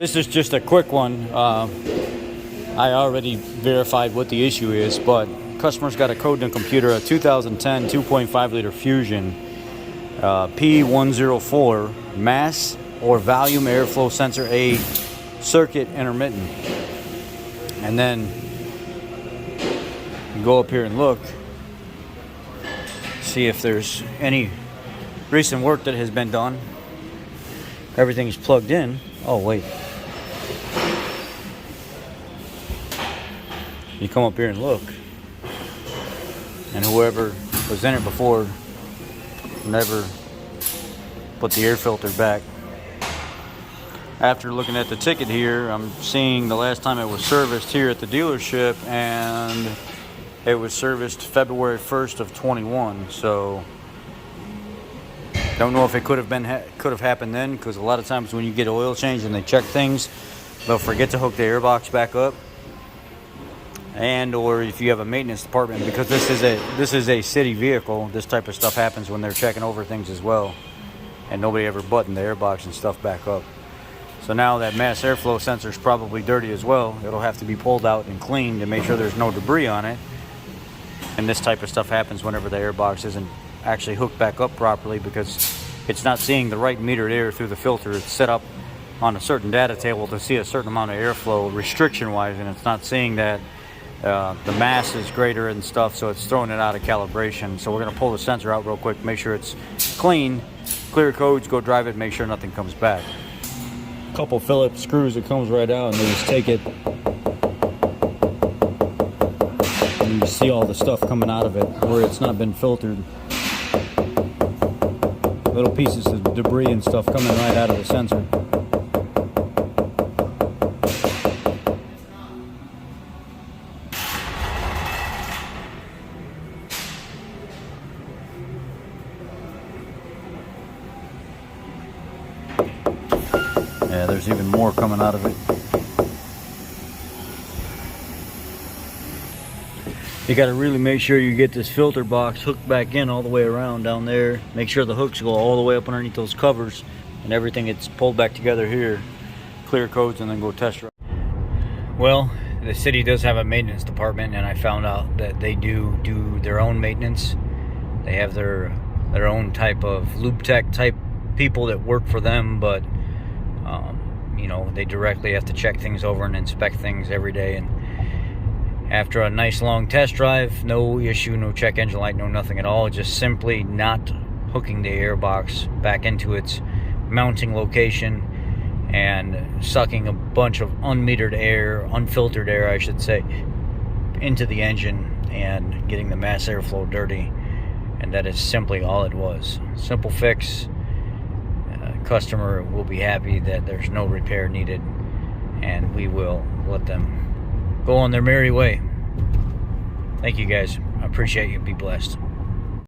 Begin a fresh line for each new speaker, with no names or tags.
This is just a quick one. I already verified what the issue is, but customers got a code in the computer, a 2010 2.5 liter Fusion P104 mass or volume airflow sensor A circuit intermittent. And then you go up here and look, see if there's any recent work that has been done. Everything's plugged in. Oh wait, you come up here and look, and whoever was in it before never put the air filter back. After looking at the ticket here, I'm seeing the last time it was serviced here at the dealership, and it was serviced February 1st of 21. So don't know if it could have happened then, because a lot of times when you get oil change and they check things, they'll forget to hook the airbox back up. And or if you have a maintenance department, because this is a city vehicle, this type of stuff happens when they're checking over things as well, and nobody ever buttoned the airbox and stuff back up. So now that mass airflow sensor is probably dirty as well. It'll have to be pulled out and cleaned to make sure there's no debris on it. And this type of stuff happens whenever the airbox isn't actually hooked back up properly, because it's not seeing the right metered air through the filter. It's set up on a certain data table to see a certain amount of airflow restriction wise, and it's not seeing that the mass is greater and stuff, so it's throwing it out of calibration. So we're going to pull the sensor out real quick, make sure it's clean, clear codes, go drive it, make sure nothing comes back. A couple Phillips screws, it comes right out, and they just take it, and you see all the stuff coming out of it where it's not been filtered. Little pieces of debris and stuff coming right out of the sensor. Yeah, there's even more coming out of it. You got to really make sure you get this filter box hooked back in all the way around down there. Make sure the hooks go all the way up underneath those covers, and everything gets pulled back together here. Clear codes and then go test drive. Well, the city does have a maintenance department, and I found out that they do their own maintenance. They have their own type of lube tech type people that work for them, but you know, they directly have to check things over and inspect things every day. And after a nice long test drive, no issue, no check engine light, no nothing at all, just simply not hooking the airbox back into its mounting location and sucking a bunch of unmetered air, unfiltered air I should say, into the engine and getting the mass airflow dirty. And that is simply all it was. Simple fix. Customer will be happy that there's no repair needed, and we will let them go on their merry way. Thank you guys. I appreciate you. Be blessed.